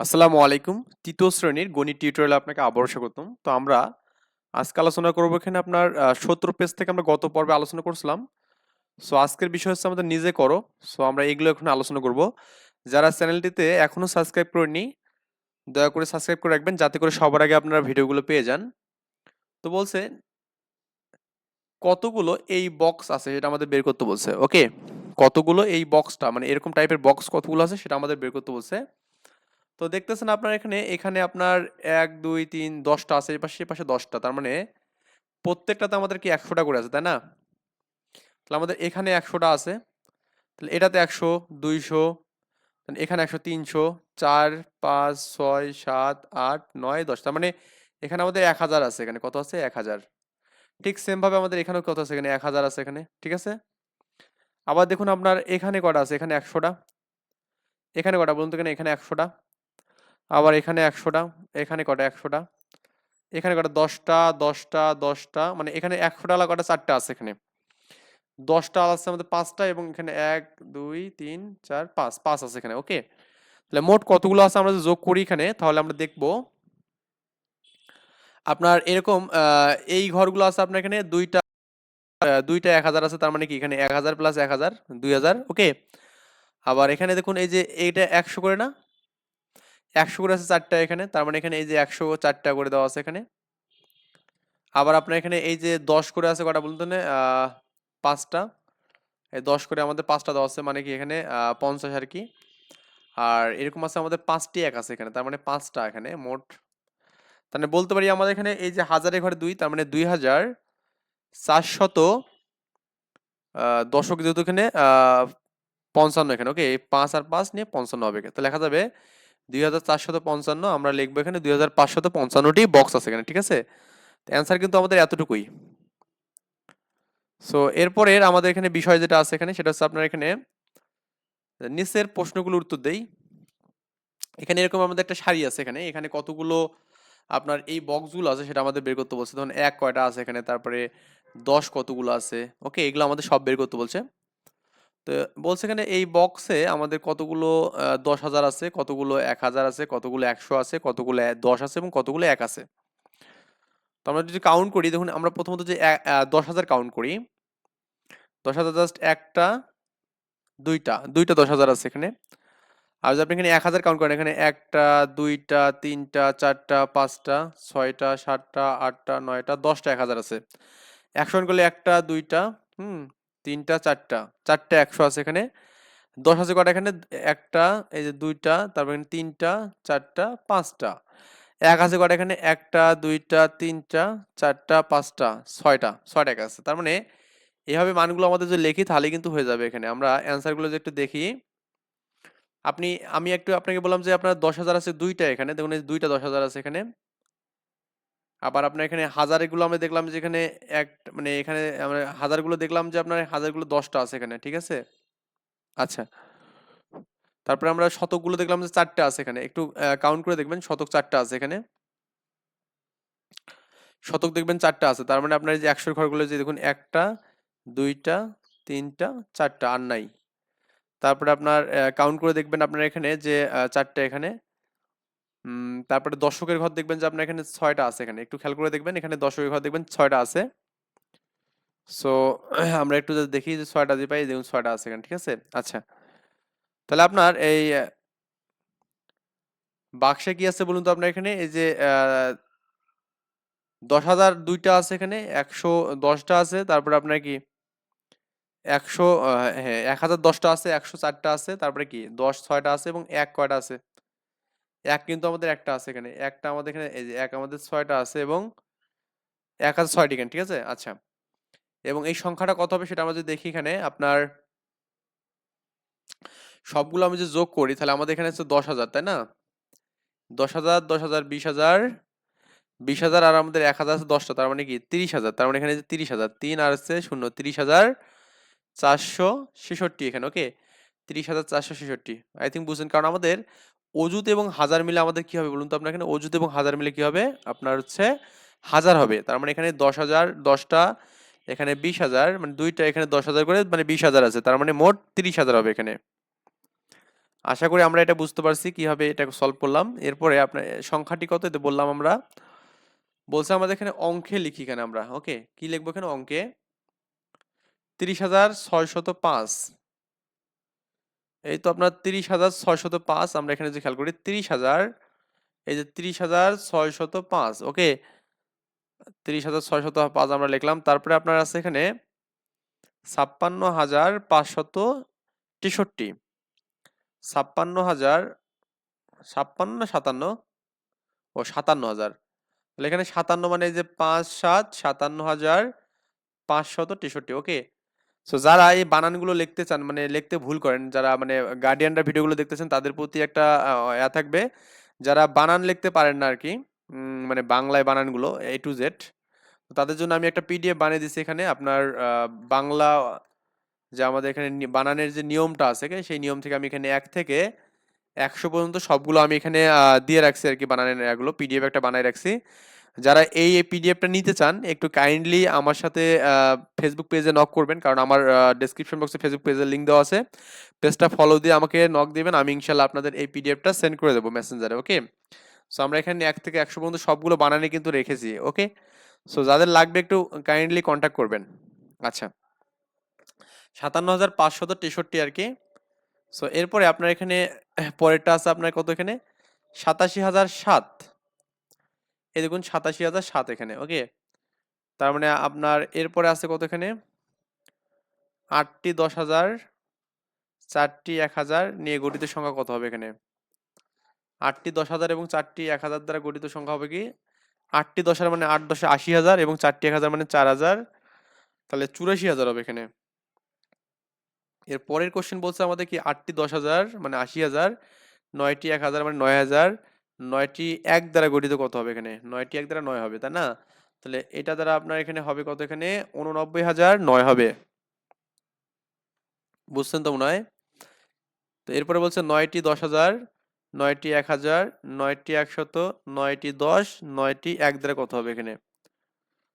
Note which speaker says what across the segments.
Speaker 1: আসসালামু আলাইকুম। তৃতীয় শ্রেণীর গণিত টিউটোরিয়ালে আপনাকে আবারও স্বাগতম। তো আমরা আজকে আলোচনা করব এখানে আপনার ৭০ পেজ থেকে আমরা গত পর্বে আলোচনা করছিলাম। সো আজকের বিষয় হচ্ছে আমাদের নিজে করো। সো আমরা এগুলো এখন আলোচনা করব। যারা চ্যানেলটিতে এখনো সাবস্ক্রাইব করেননি, দয়া করে সাবস্ক্রাইব করে রাখবেন যাতে করে সবার আগে আপনারা ভিডিওগুলো পেয়ে যান। তো বলছে কতগুলো এই বক্স আছে সেটা আমাদের বের করতে বলছে। ওকে? কতগুলো এই বক্সটা মানে এরকম টাইপের বক্স কতগুলো আছে সেটা আমাদের বের করতে বলছে। তো দেখতেছেন আপনার এখানে আপনার ১, ২, ৩, ১০টা আছে। এপাশে ১০টা। তার মানে প্রত্যেকটাতে আমাদের কি ১০০টা করে আছে, তাই না? তাহলে আমাদের এখানে ১০০টা আছে। তাহলে এটাতে ১০০, ২০০, এখানে ১০০, ৩০০, ৪, ৫, ৬, ৭, ৮, ৯, ১০। তার মানে এখানে আমাদের ১০০০ আছে। এখানে কত আছে? ১০০০। ঠিক সেম ভাবে আমাদের এখানেও কত আছে? এখানে ১০০০ আছে এখানে। ঠিক আছে? আবার দেখুন আপনার এখানে কটা আছে? এখানে ১০০টা। এখানে কটা বলুন তো? এখানে ১০০টা। আবার এখানে ১০০টা। এখানে কটা? ১০০টা। এখানে কটা? ১০টা, ১০টা, ১০টা, মানে এখানে ১০০ ডালা কটা? ৪টা আছে এখানে। ১০টা আছে আমাদের ৫টা এবং এখানে ১, ২, ৩, ৪, ৫, ৫ আছে এখানে। ওকে? তাহলে মোট কতগুলো আছে আমরা যদি যোগ করি এখানে তাহলে আমরা দেখব আপনার এরকম এই ঘরগুলো আছে আপনার এখানে ২টা ২টা ১০০০ আছে, তার মানে কি এখানে ১০০০ প্লাস ১০০০ ২০০০। ওকে? আবার এখানে দেখুন এই যে এইটা ১০০ করে না? ১০০ করে আছে ৪টা এখানে, তার মানে এখানে এই যে ১০০ ৪টা করে দেওয়া আছে এখানে। আবার আপনার এখানে এই যে ১০ করে আছে কটা বলুন তো? ৫টা। এই ১০ করে আমাদের ৫টা দেওয়া আছে, মানে কি এখানে ৫০ আর কি। আর এরকম আছে আমাদের ৫টি ১ আছে এখানে, তার মানে ৫টা এখানে মোট। তার মানে বলতে পারি আমাদের এখানে এই যে হাজারের ঘরে ২, তার মানে ২,৪০০ দশক, যেহেতু এখানে ৫৫ এখানে। ওকে? ৫ আর ৫ নিয়ে ৫৫ হবে। তো লেখা যাবে ২,৪৫৫। আমরা লিখবো এখানে ২,৫৫৫টি বক্স আছে এখানে। ঠিক আছে? অ্যান্সার কিন্তু আমাদের এতটুকুই। সো এরপরের আমাদের এখানে বিষয় যেটা আছে এখানে সেটা হচ্ছে আপনার এখানে নিচের প্রশ্নগুলোর উত্তর দেই। এখানে এরকম আমাদের একটা সারি আছে এখানে। এখানে কতগুলো আপনার এই বক্সগুলো আছে সেটা আমাদের বের করতে বলছে। ধরুন ১ কয়টা আছে এখানে, তারপরে ১০ কতগুলো আছে। ওকে? এগুলো আমাদের সব বের করতে বলছে। তো বলছে এখানে এই বক্সে আমাদের কতগুলো ১০,০০০ আছে, কতগুলো ১,০০০ আছে, কতগুলো ১০০ আছে, কতগুলো ১০ আছে এবং কতগুলো ১ আছে। তো আমরা যদি কাউন্ট করি, দেখুন আমরা প্রথমত যে ১০,০০০ কাউন্ট করি। ১০,০০০ জাস্ট একটা, দুইটা ১০,০০০ আছে এখানে। আর যদি আপনি এখানে ১,০০০ কাউন্ট করেন, এখানে ১টা, ২টা, ৩টা, ৪টা, ৫টা, ৬টা, ৭টা, ৮টা, ৯টা, ১০টা ১,০০০ আছে। ১০০ করলে ১টা, ২টা, ৩টা, ৪টা, ৪টা ১০০ আছে এখানে। ১০ আছে কটা এখানে? একটা, এই যে ২টা, তারপর এখানে ৩টা, ৪টা, ৫টা। ১ আছে কটা এখানে? ১টা, ২টা, 3টা, ৪টা, ৫টা, ৬টা। ৬টা ১ আছে। তার মানে এভাবে মানগুলো আমাদের যদি লিখি তাহলে কিন্তু হয়ে যাবে এখানে। আমরা অ্যান্সার গুলো যদি একটু দেখি। আমি একটু আপনাকে বললাম যে আপনার ১০,০০০ আছে ২টা এখানে। দেখুন এই ২টা ১০,০০০ আছে এখানে। আবার আপনার এখানে হাজারেরগুলো আমরা দেখলাম যে এখানে মানে এখানে আমরা হাজারগুলো দেখলাম যে আপনার হাজারগুলো ১০টা আছে এখানে। ঠিক আছে? আচ্ছা। তারপরে আমরা শতকগুলো দেখলাম যে ৪টা আছে এখানে। একটু কাউন্ট করে দেখবেন, শতক ৪টা আছে এখানে। শতক দেখবেন ৪টা আছে। তার মানে আপনার এই যে ১০০ এর ঘরগুলো যে দেখুন ১টা, ২টা, ৩টা, ৪টা আর নাই। তারপরে আপনার কাউন্ট করে দেখবেন আপনার এখানে যে ৪টা এখানে। তারপরে দশকের ঘর দেখবেন যে আপনার এখানে ৬টা আছে এখানে। একটু খেয়াল করে দেখবেন, এখানে দশকের ঘর দেখবেন ৬টা আছে। সো আমরা একটু যদি দেখি যে ৬টা যদি পাই, দেখুন ৬টা আছে এখানে। ঠিক আছে? আচ্ছা। তাহলে আপনার এই বাক্সে কি আছে বলুন তো আপনার এখানে? এই যে ১০,০০০ ২টা আছে এখানে, ১১০টা আছে, তারপরে আপনার কি ১০০ হ্যাঁ ১,০১০টা আছে, ১০০ ৪টা আছে, তারপরে কি ১০ ৬টা আছে এবং ১ কয়টা আছে? ১ কিন্তু আমাদের একটা আছে এখানে। একটা আমাদের এখানে, এই যে ১ আমাদের ৬টা আছে এবং ১ আছে ৬টি এখানে। ঠিক আছে? আচ্ছা। এবং এই সংখ্যাটা কত হবে সেটা আমরা যদি দেখি এখানে আপনার সবগুলো আমি যদি যোগ করি তাহলে আমাদের এখানে হচ্ছে ১০,০০০, তাই না? ১০,০০০, ১০,০০০, ২০,০০০, ২০,০০০ আর আমাদের ১,০০০ আছে ১০টা, তার মানে কি ৩০,০০০। তার মানে এখানে যে ৩০,০০০, ৩ আর হচ্ছে ০, ৩০,৪৬৬ এখানে। ওকে? ৩০,৪৬৬। আই থিংক বুঝছেন। কারণ আমাদের অযুত এবং হাজার মিলে আমাদের কি হবে বলুন তো? আপনার এখানে অযুত এবং হাজার মিলে কি হবে? আপনার হচ্ছে হাজার হবে। তার মানে এখানে ১০,০০০, ১০টা, এখানে ২০,০০০, মানে ২টা এখানে ১০,০০০ করে, মানে ২০,০০০ আছে। তার মানে মোট ৩০,০০০ হবে এখানে। আশা করি আমরা এটা বুঝতে পারছি কিভাবে এটা সলভ করলাম। এরপরে আপনার সংখ্যাটি কত এটা বললাম আমরা। বলছে আমাদের এখানে অঙ্কে লিখি এখানে আমরা। ওকে, কি লিখবো এখানে অঙ্কে? 30,605। এই তো আপনার 30,605। আমরা এখানে যে খেয়াল করি 30,000, এই যে 30,605। ওকে, 30,605 আমরা লিখলাম। তারপরে আপনার আছে এখানে 56,563। 56,000, 56 না 57? ও 57,000। তাহলে এখানে 57 মানে এই যে 5 7 57,563। ওকে, সো যারা এই বানানগুলো লিখতে চান, মানে লিখতে ভুল করেন, যারা মানে গার্ডিয়ানরা ভিডিওগুলো দেখতেছেন তাদের প্রতি একটা ইয়া থাকবে, যারা বানান লিখতে পারেন না আর কি, মানে বাংলায় বানানগুলো A to Z, তাদের জন্য আমি একটা পিডিএফ বানিয়ে দিচ্ছি এখানে আপনার বাংলা, যে আমাদের এখানে বানানের যে নিয়মটা আছে সেই নিয়ম থেকে আমি এখানে 1 থেকে 100 পর্যন্ত সবগুলো আমি এখানে দিয়ে রাখছি আর কি, বানানের এগুলো পিডিএফ একটা বানায় রাখছি। যারা এই পিডিএফটা নিতে চান একটু কাইন্ডলি আমার সাথে ফেসবুক পেজে নক করবেন, কারণ আমার ডেসক্রিপশন বক্সে ফেসবুক পেজের লিঙ্ক দেওয়া আছে। পেজটা ফলো দিয়ে আমাকে নক দিবেন, আমি ইনশাল্লাহ আপনাদের এই পিডিএফটা সেন্ড করে দেবো মেসেঞ্জারে। ওকে, সো আমরা এখানে 1 থেকে 100 পর্যন্ত সবগুলো বানানে কিন্তু রেখেছি। ওকে, সো যাদের লাগবে একটু কাইন্ডলি কন্ট্যাক্ট করবেন। আচ্ছা, 57,563 আর কি। সো এরপরে আপনার এখানে পরেরটা আছে আপনার কত এখানে 87,007। এই দেখুন 87,007 এখানে। ওকে, তার মানে আপনার এরপরে আছে কত এখানে 8টি 10,000, 4টি 1,000 নিয়ে গঠিত সংখ্যা কত হবে এখানে? 8টি 10,000 এবং 4টি 1,000 দ্বারা গঠিত সংখ্যা হবে কি? 8টি 10,000 মানে 8 10 80,000 এবং 4টি 1,000 মানে 4,000। তাহলে 84,000 হবে এখানে। এর পরের কোশ্চেন বলছে আমাদের কি 8টি 10,000 মানে 80,000, 9টি 1,000 মানে 9,000, 9টি 1 দ্বারা গঠিত কত হবে এখানে? 9টি 1 দ্বারা 9 হবে, তাই না? তাহলে এটা দ্বারা আপনার এখানে হবে কত এখানে 89,009 হবে। বুঝছেন তো মনে হয়? তো এরপরে বলছে 9টি 10,000, 9টি 1,000, 9টি 100, 9টি 10, 9টি 1 দ্বারা কত হবে এখানে?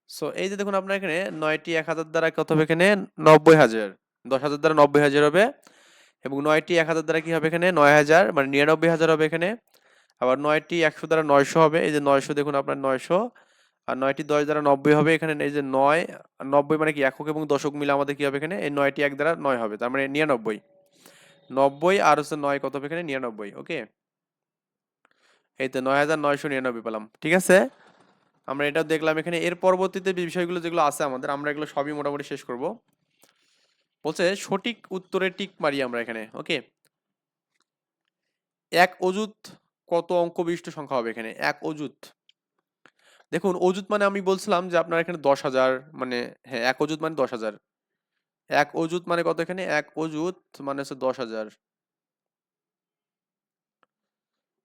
Speaker 1: সো এই যে দেখুন আপনার এখানে 9টি 1,000 দ্বারা কত হবে এখানে 90,000, 10,000 দ্বারা 90,000 হবে, এবং 9টি 1,000 দ্বারা কি হবে এখানে 9,000 মানে 99,000 হবে এখানে। আবার 9টি 100 দ্বারা 900 হবে, এই যে 900 দেখুন আপনার 900। আর 9টি 10 দ্বারা 90 হবে এখানে, এই যে 9 90 মানে কি একক এবং দশক মিলে আমাদের কি হবে এখানে এই 9টি 1 দ্বারা 9 হবে, তার মানে 99। 90 আর হচ্ছে 9 কত হবে এখানে 99। ওকে, এই তো 9,999 পেলাম। ঠিক আছে, আমরা এটাও দেখলাম এখানে। এর পরবর্তীতে বিষয়গুলো যেগুলো আছে আমাদের, আমরা এগুলো সবই মোটামুটি শেষ করব। বলছে সঠিক উত্তরে টিক মারি আমরা এখানে। ওকে, এক অযুত কত অঙ্ক বিশিষ্ট সংখ্যা হবে এখানে? এক অযুত, দেখুন অযুত মানে আমি বলছিলাম যে আপনার এখানে 10,000 মানে, হ্যাঁ এক অযুত মানে 10,000। এক অযুত মানে কত এখানে? এক অযুত মানে হচ্ছে 10,000।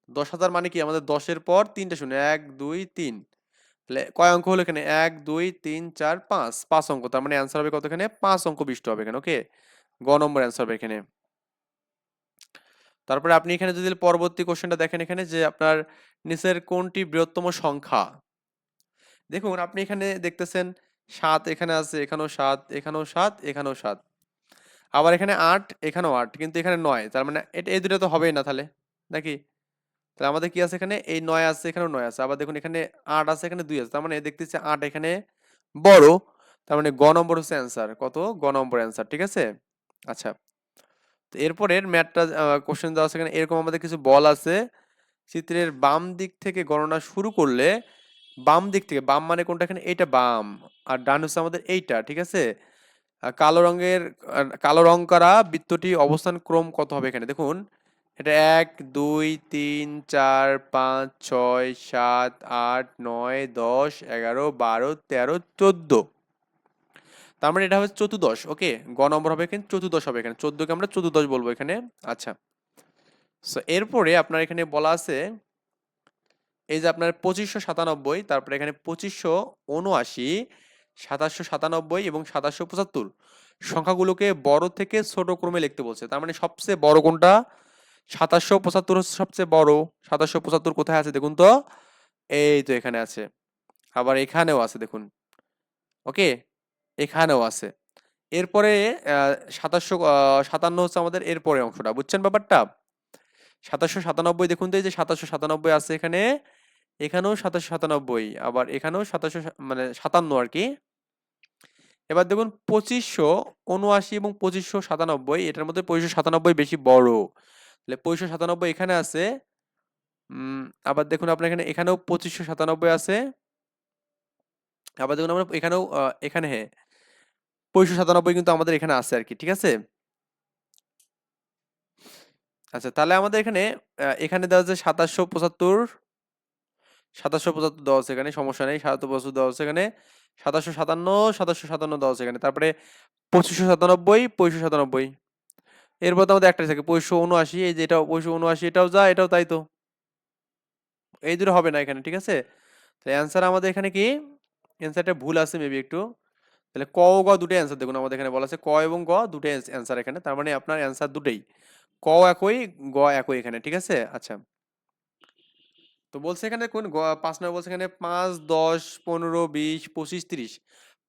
Speaker 1: 10,000 মানে কি আমাদের 10-এর পর 3টে শূন্য, 1 2 3। তাহলে কয় অঙ্ক হলো এখানে? 1 2 3 4 5, 5 অঙ্ক। তার মানে অ্যান্সার হবে কত এখানে? 5 অঙ্ক বিশিষ্ট হবে এখানে। ওকে, গ নম্বর অ্যান্সার হবে এখানে। তারপরে আপনি এখানে যদি পরবর্তী কোশ্চেনটা দেখেন এখানে যে আপনার নিচের কোনটি বৃহত্তম সংখ্যা? দেখুন আপনি এখানে দেখতেছেন 7 এখানে আছে, এখানেও 7, এখানেও 7, এখানেও 7, আবার এখানে 8, এখানেও 8, কিন্তু এখানে 9। তার মানে এটা এই দুটো তো হবেই না তাহলে, নাকি? তাহলে আমাদের কি আছে এখানে? এই 9 আছে, এখানেও 9 আছে, আবার দেখুন এখানে 8 আছে, এখানে 2 আছে, তার মানে দেখতেছি 8 এখানে বড়। তার মানে গ নম্বর হচ্ছে অ্যান্সার। কত? গ নম্বর অ্যান্সার। ঠিক আছে, আচ্ছা। তো এরপরের ম্যাথটা কোশ্চেন দেওয়া আছে এখানে এরকম, আমাদের কিছু বল আছে। চিত্রের বাম দিক থেকে গণনা শুরু করলে, বাম দিক থেকে, বাম মানে কোনটা এখানে? এইটা বাম, আর ডান হচ্ছে আমাদের এইটা। ঠিক আছে, কালো রঙের কালো রং করা বৃত্তটি অবস্থান ক্রম কত হবে এখানে? দেখুন এটা 1 2 3 4 5 6 7 8 9 10 11 12 13 14। তার মানে এটা হবে চতুর্দশ। ওকে, গ নম্বর হবে এখানে চতুর্দশ হবে এখানে, 14 কে আমরা চতুর্দশ বলবো এখানে। আচ্ছা, সো এরপরে আপনার এখানে বলা আছে এই যে আপনার 2597, তারপরে এখানে 2579, 2797 এবং 2775 সংখ্যাগুলোকে বড় থেকে ছোট ক্রমে লিখতে বলছে। তার মানে সবচেয়ে বড় কোনটা? 2775 হচ্ছে সবচেয়ে বড়। 2775 কোথায় আছে দেখুন তো, এই তো এখানে আছে, আবার এখানেও আছে দেখুন। ওকে, এখানেও আছে। এরপরে 2757 হচ্ছে আমাদের এরপরে অংশটা, বুঝছেন ব্যাপারটা? 2797 দেখুন তো, এই যে 2797 আছে এখানে, এখানেও 2797, আবার এখানেও 27 মানে 57 আর কি। এবার দেখুন 2579 এবং 2597, এটার মধ্যে 2597 বেশি বড়, তাহলে 2597 এখানে আছে। আবার দেখুন আপনার এখানে, এখানেও 2597 আছে। আবার দেখুন আমরা এখানেও এখানে, হ্যাঁ 2597 কিন্তু আমাদের এখানে আছে আর কি, ঠিক আছে। আচ্ছা, তাহলে আমাদের এখানে এখানে দেওয়া আছে 2775, 2775 দেওয়া আছে এখানে, সমস্যা নেই। 2775 দেওয়া আছে এখানে, 2757, 2757 দেওয়া আছে এখানে, তারপরে 2597, 2597। এরপর তো আমাদের একটাই থাকে 2579, এই যে এটাও 2579, এটাও যা, এটাও তাই, তো এই দুটো হবে না এখানে, ঠিক আছে। তাহলে অ্যান্সার আমাদের এখানে কি, অ্যান্সারটা ভুল আছে মেবি একটু। তাহলে ক ও গ দুটোই অ্যান্সার, দেখুন আমাদের এখানে বলা আছে ক এবং গ দুটোই অ্যান্সার এখানে, তার মানে আপনার অ্যান্সার দুটোই, ক একই, গ একই এখানে, ঠিক আছে। আচ্ছা, তো বলছে এখানে কোন 5 নম্বর বলছে এখানে 5, 10, 15, 20, 25, 30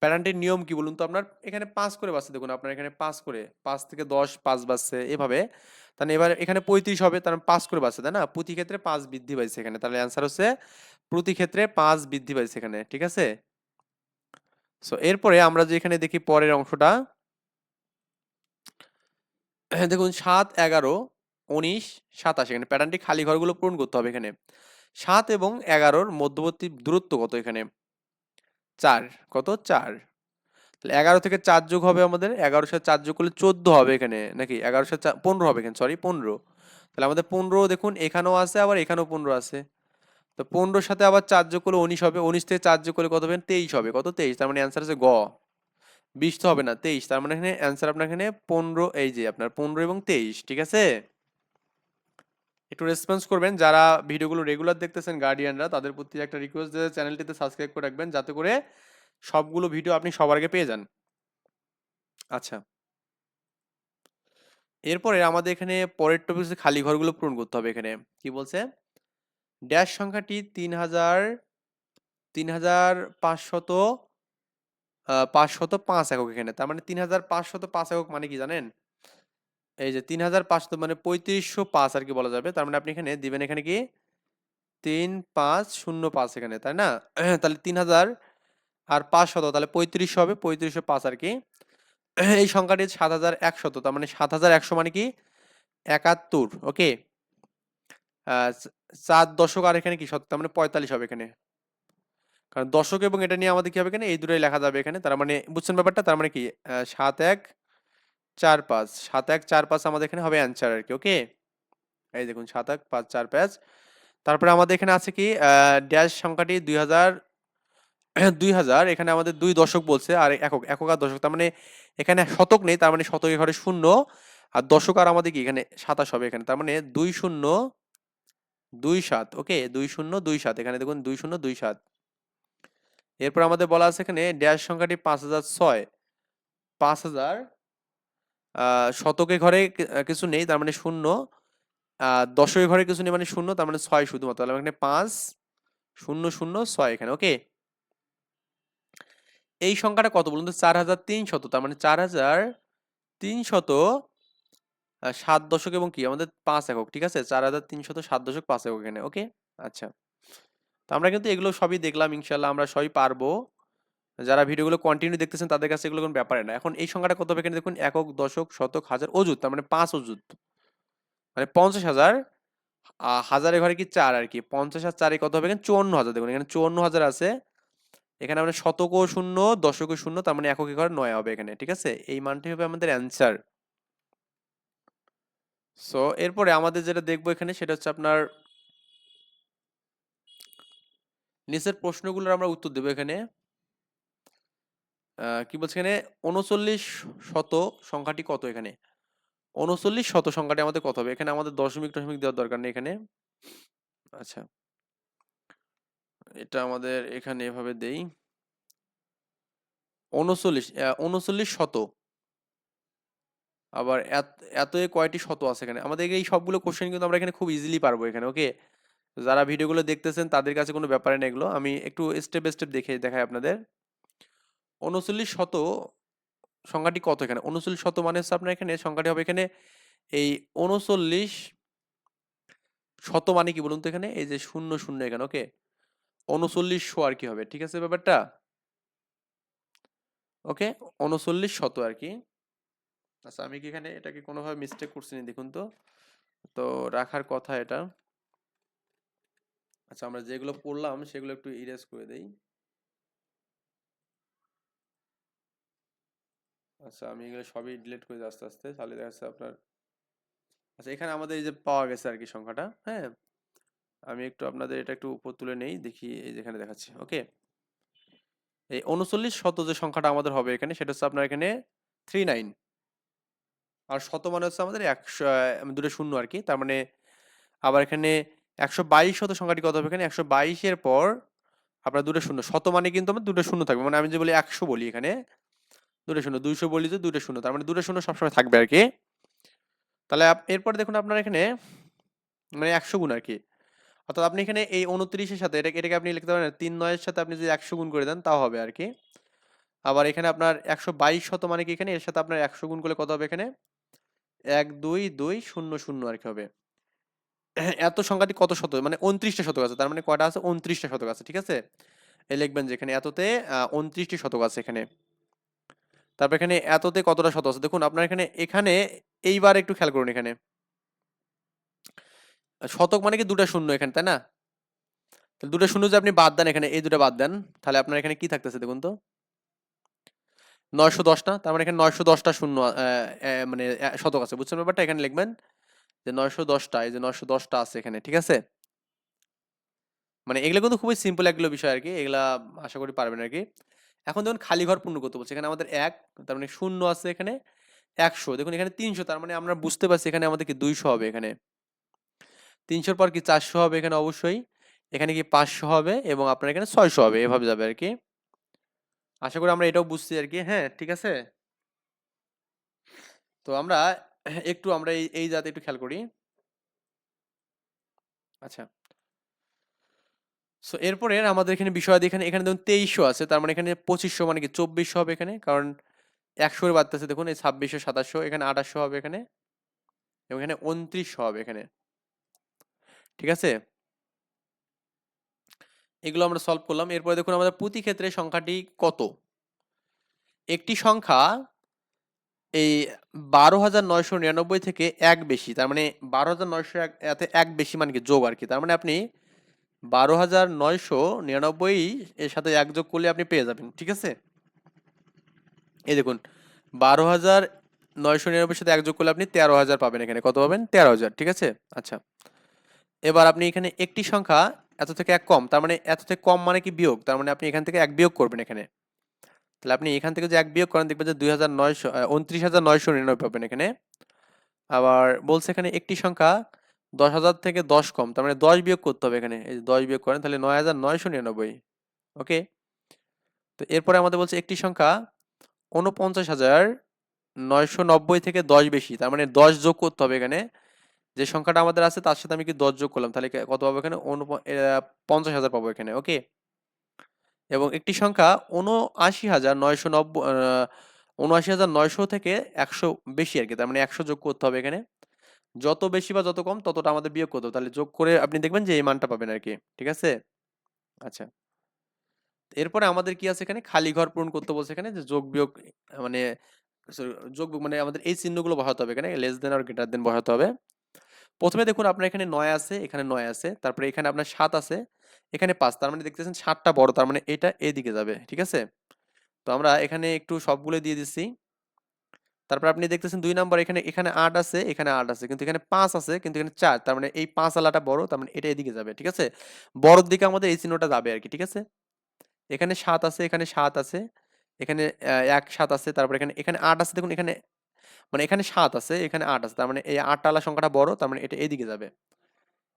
Speaker 1: প্যাটার্নটির নিয়ম কি বলুন তো আপনার। এখানে 5 করে বাজছে, দেখুন আপনার এখানে 5 করে, 5 থেকে 10 5 বাজছে এভাবে। তাহলে এবার এখানে 35 হবে, তার 5 করে বাজছে, তাই না, প্রতি ক্ষেত্রে 5 বৃদ্ধি পাইছে এখানে, তাহলে অ্যান্সার হচ্ছে প্রতি ক্ষেত্রে 5 বৃদ্ধি পাইছে এখানে, ঠিক আছে। সো এরপরে আমরা যে এখানে দেখি পরের অংশটা, দেখুন 7, 11, 19, 27 এখানে প্যাটার্নটি খালি ঘরগুলো পূরণ করতে হবে এখানে। 7 এবং 11-র মধ্যবর্তী দূরত্ব কত এখানে, 4, কত 4। তাহলে 11 থেকে 4 যোগ হবে আমাদের, 11-র সাথে 4 যোগ করলে 14 হবে এখানে, নাকি 11-র সাথে 15 হবে এখানে, সরি 15। তাহলে আমাদের 15 দেখুন এখানেও আছে, আবার এখানেও 15 আছে। তো 15-র সাথে আবার 4 যোগ করলে 19 হবে, 19 থেকে 4 যোগ করলে কত হবে, 23 হবে, কত 23, তার মানে অ্যান্সার আছে গ। 20 তো হবে না, 23, তার মানে এখানে অ্যান্সার আপনার এখানে 15, এই যে আপনার 15 এবং 23, ঠিক আছে। একটু রেসপন্স করবেন, যারা ভিডিওগুলো রেগুলার দেখতেছেন গার্ডিয়ানরা, তাদের প্রতি একটা রিকোয়েস্ট, যে চ্যানেলটিতে সাবস্ক্রাইব করে রাখবেন, যাতে করে সবগুলো ভিডিও আপনি সবার আগে পেয়ে যান। আচ্ছা, এরপরে আমাদের এখানে পরের টপিক খালি ঘরগুলো পূরণ করতে হবে এখানে। কি বলছে, ড্যাশ সংখ্যাটি 3,505 একক এখানে, তার মানে 3,505 একক মানে কি জানেন, এই যে 3,500 মানে 3505 আর কি বলা যাবে, তার মানে আপনি এখানে দিবেন এখানে কি 3505 এখানে, তাই না। তাহলে 3,000 আর 500, তাহলে 3500 হবে, 3505 আর কি। এই সংখ্যাটি 7,100, তার মানে 7,100 মানে কি 71, ওকে। 4 দশক আর এখানে কি তার মানে 45 হবে এখানে, কারণ দশক এবং এটা নিয়ে আমাদের কি হবে এখানে, এই দুটোই লেখা যাবে এখানে, তার মানে বুঝছেন ব্যাপারটা, তার মানে কি 7145, 7145 আমাদের এখানে হবে অ্যান্সার আর কি, ওকে। এই দেখুন 714545। তারপরে আমাদের এখানে আছে কি ড্যাশ সংখ্যাটি 2000, 2000 এখানে আমাদের 2 দশক বলছে, আর একক, একক আর দশক, তার মানে এখানে শতক নেই, তার মানে শতকের ঘরে 0, আর দশক আর আমাদের কি এখানে 27 হবে এখানে, তার মানে 2027, ওকে 2027 এখানে দেখুন 2027। এরপর আমাদের বলা আছে এখানে ড্যাশ সংখ্যাটি 5006, 5000 শতকের ঘরে কিছু নেই, তার মানে 0, দশকের ঘরে কিছু নেই মানে 0, তার মানে 6 শুধুমাত্র, তাহলে এখানে 5006 এখানে, ওকে। এই সংখ্যাটা কত বলুন তো, 4300, তার মানে 4307 দশক এবং কি আমাদের 5 একক, ঠিক আছে, 4307 দশক 5 একক এখানে, ওকে। আচ্ছা, তো আমরা কিন্তু এগুলো সবই দেখলাম, ইনশাল্লাহ আমরা সবই পারবো। যারা ভিডিওগুলো কন্টিনিউ দেখতেছেন তাদের কাছে এগুলো কোনো ব্যাপারে না। এখন এই সংখ্যাটা কত হবে এখানে দেখুন, একক, দশক, শতক, হাজার, অযুত, তার মানে 5 অযুত, মানে 50,000, হাজারের ঘরে কি 4 আর কি, 50 আর 4 কত হবে এখানে 54,000, দেখুন এখানে 54,000 আছে। এখানে আমরা শতকও 0, দশকও 0, তার মানে এককের ঘরে 9 হবে এখানে, ঠিক আছে। এই মানটি হবে আমাদের অ্যান্সার। সো এরপরে আমাদের যেটা দেখবো এখানে সেটা হচ্ছে আপনার নিচের প্রশ্নগুলোর আমরা উত্তর দেবো এখানে। কি বলছে এখানে, 39 শত সংখ্যাটি কত এখানে, 39 শত সংখ্যাটি আমাদের কত হবে এখানে, আমাদের দশমিক টশমিক দেওয়ার দরকার নেই এখানে। আচ্ছা, এটা আমাদের এখানে এভাবে দেই, 39 শত, আবার এত কয়টি শত আছে এখানে, আমাদের এই সবগুলো কোশ্চেন কিন্তু আমরা এখানে খুব ইজিলি পারবো এখানে, ওকে। যারা ভিডিওগুলো দেখতেছেন তাদের কাছে কোনো ব্যাপারে না এগুলো, আমি একটু স্টেপ বাই স্টেপ দেখাই আপনাদের। 39 শত সংখ্যাটি কত এখানে, 39 শত মানে হচ্ছে আপনার এখানে সংখ্যাটি হবে এখানে এই 39 শত মানে কি বলুন তো এখানে, এই যে শূন্য শূন্য এখানে, ওকে 3900 আর কি হবে, ঠিক আছে ব্যাপারটা, ওকে 3900 আর কি। আচ্ছা আমি কি এখানে এটাকে কোনোভাবে মিস্টেক করছি না দেখুন তো, তো রাখার কথা এটা। আচ্ছা আমরা যেগুলো পড়লাম সেগুলো একটু ইরেজ করে দেই। আচ্ছা আমি এগুলো সবই ডিলিট করে দিই আস্তে আস্তে, তাহলে দেখা যাচ্ছে আপনার, আচ্ছা এখানে আমাদের এই যে পাওয়া গেছে আর কি সংখ্যাটা, হ্যাঁ আমি একটু আপনাদের এটা একটু উপর তুলে নেই, দেখি এই যেখানে দেখাচ্ছি, ওকে এই 3900 যে সংখ্যাটা আমাদের হবে এখানে, সেটা হচ্ছে আপনার এখানে 39, আর শত মানে হচ্ছে আমাদের 100, দুটো শূন্য আর কি, তার মানে আবার এখানে 122 শত সংখ্যাটি কত হবে, এখানে 122 এর পর আপনার দুটো শূন্য, শত মানে কিন্তু আমার দুটো শূন্য থাকবে, মানে আমি যে বলি 100 বলি এখানে দুটো শূন্য, 200 বলি যে দুটো শূন্য, তার মানে দুটো শূন্য সবসময় থাকবে আর কি। তাহলে এরপর দেখুন আপনার এখানে মানে 100 গুণ আর কি, অর্থাৎ আপনি এখানে এই 29-এর সাথে এটাকে আপনি লিখতে পারেন 3 9-এর সাথে আপনি যদি 100 গুণ করে দেন তাও হবে আর কি। আবার এখানে আপনার 122 শত মানে কি, এখানে এর সাথে আপনার 100 গুণ করলে কত হবে, এখানে 12200 আর কি হবে। এত সংখ্যাটি কত শত, মানে 29টা শতক আছে, তার মানে কয়টা আছে, 29টা শতক আছে, ঠিক আছে। এই লিখবেন যে এখানে এততে 29টি শতক আছে এখানে। তারপর এখানে এততে কতটা শত আছে, দেখুন আপনার এখানে এখানে এইবার একটু খেয়াল করুন, এখানে শতক মানে কি দুটা শূন্য এখানে, তাই না? তাহলে দুটো শূন্য যে আপনি বাদ দেন এখানে, এই দুটো বাদ দেন, তাহলে আপনার এখানে কি থাকতেছে দেখুন তো, 910 না, তার মানে এখানে 910টা শূন্য মানে শতক আছে, বুঝছেন ব্যাপারটা, এখানে লিখবেন যে 910টা, এই যে 910টা আছে এখানে, ঠিক আছে। মানে এগুলো কিন্তু খুবই সিম্পল একগুলো বিষয় আর কি, এগুলা আশা করি পারবেন আর কি। এখন দেখুন খালি ঘর পূর্ণ করতে বলছে, এখানে আমাদের 1, তার মানে শূন্য আছে এখানে 100, দেখুন এখানে 300, তার মানে আমরা বুঝতে পারছি এখানে আমাদের কি 200 হবে, এখানে 300 পর কি 400 হবে এখানে অবশ্যই, এখানে কি 500 হবে, এবং আপনার এখানে 600 হবে, এভাবে যাবে আর কি। আশা করি আমরা এটাও বুঝছি আর কি, হ্যাঁ ঠিক আছে। তো আমরা একটু আমরা এই জাতে একটু খেয়াল করি। আচ্ছা সো এরপরে আমাদের এখানে বিষয়, এখানে এখানে দেখুন 2300 আছে, তার মানে এখানে 2500 মানে কি 2400 হবে এখানে, কারণ 100 এর বাড়তেছে, দেখুন এই 2600 2700, এখানে 2800 হবে এখানে, এবং এখানে 2900 হবে এখানে, ঠিক আছে। এগুলো আমরা সলভ করলাম। এরপরে দেখুন আমাদের প্রতি ক্ষেত্রে সংখ্যাটি কত, একটি সংখ্যা এই 12,999 থেকে এক বেশি, তার মানে 12,900 এতে এক বেশি মানে কি যোগ আর কি, তার মানে আপনি 12,999 এর সাথে এক যোগ করলে আপনি পেয়ে যাবেন, ঠিক আছে। এই দেখুন 12,999 সাথে এক যোগ করলে আপনি 13,000 পাবেন, এখানে কত পাবেন, 13,000, ঠিক আছে। আচ্ছা এবার আপনি এখানে একটি সংখ্যা এত থেকে এক কম, তার মানে এত থেকে কম মানে কি বিয়োগ, তার মানে আপনি এখান থেকে এক বিয়োগ করবেন এখানে, তাহলে আপনি এখান থেকে যে এক বিয়োগ করেন দেখবেন যে 29,999 পাবেন এখানে। আবার বলছে এখানে একটি সংখ্যা 10,000 থেকে 10 কম, তার মানে 10 বিয়োগ করতে হবে এখানে, এই যে 10 বিয়োগ করেন তাহলে 9,999, ওকে। তো এরপরে আমাদের বলছে একটি সংখ্যা 49,990 থেকে 10 বেশি, তার মানে 10 যোগ করতে হবে এখানে, যে সংখ্যাটা আমাদের আছে তার সাথে আমি কি 10 যোগ করলাম, তাহলে কত পাবো এখানে 50,000 পাবো এখানে, ওকে। এবং একটি সংখ্যা 79,990, 79,900 থেকে 100 বেশি আর কি, তার মানে 100 যোগ করতে হবে এখানে, যত বেশি বা যত কম ততটা আমাদের বিয়োগ করতে হবে, তাহলে যোগ করে আপনি দেখবেন যে এই মানটা পাবেন আর কি, ঠিক আছে। আচ্ছা এরপরে আমাদের কি আছে এখানে, খালি ঘর পূরণ করতে বলছে এখানে, যে যোগ বিয়োগ মানে sorry, যোগ বিয়োগ মানে আমাদের এই চিহ্নগুলো বসাতে হবে এখানে, লেস দেন আর গ্রেটার দেন বসাতে হবে। প্রথমে দেখুন আপনার এখানে 9 আছে, এখানে 9 আছে, তারপরে এখানে আপনার 7 আছে, এখানে 5, তার মানে দেখতেছেন 7টা বড়, তার মানে এটা এদিকে যাবে, ঠিক আছে। তো আমরা এখানে একটু সবগুলো দিয়ে দিচ্ছি। তারপর আপনি দেখতেছেন 2 নাম্বার, এখানে এখানে 8 আছে, এখানে 8 আছে, কিন্তু এখানে 5 আছে, কিন্তু এখানে 4, তার মানে এই 5 আলাটা বড়, তার মানে এটা এদিকে যাবে, ঠিক আছে। বড়র দিকে আমাদের এই চিহ্নটা যাবে আর কি, ঠিক আছে। এখানে 7 আছে, এখানে 7 আছে, এখানে 1 7 আছে, তারপর এখানে এখানে 8 আছে, দেখুন এখানে মানে এখানে 7 আছে, এখানে 8 আছে, তার মানে এই 8 আলা সংখ্যাটা বড়, তার মানে এটা এদিকে যাবে।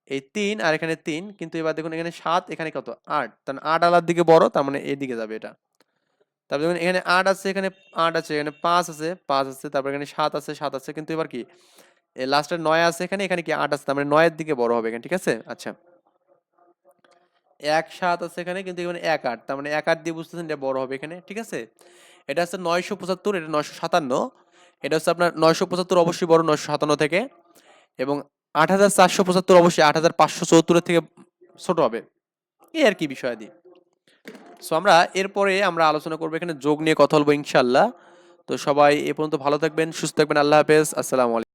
Speaker 1: এই 3 আর এখানে 3, কিন্তু এবার দেখুন এখানে 7, এখানে কত 8, তার মানে 8 আলার দিকে বড়, তার মানে এদিকে যাবে এটা। তারপর দেখুন এখানে 8 আছে, এখানে 8 আছে, এখানে 5 আছে, 5 আছে, তারপর এখানে 7 আছে, 7 আছে, কিন্তু এবার কি এই লাস্টের 9 আছে এখানে, এখানে কি 8 আছে, তার মানে 9 এর দিকে বড় হবে এখানে, ঠিক আছে। আচ্ছা 1 7 আছে এখানে, কিন্তু এখানে 1 8, তার মানে 1 8 দিয়ে বুঝতেছেন এটা বড় হবে এখানে, ঠিক আছে। এটা হচ্ছে 975, এটা 957, এটা হচ্ছে আপনার 975 অবশ্যই বড় 957 থেকে, এবং 8,475 অবশ্যই 8,574 থেকে ছোট হবে, এই আর কি বিষয়াদি। সো আমরা এরপরে আমরা আলোচনা করবো এখানে যোগ নিয়ে কথা বলবো ইনশাল্লাহ। তো সবাই এ পর্যন্ত ভালো থাকবেন, সুস্থ থাকবেন, আল্লাহ হাফেজ, আসসালামু আলাইকুম।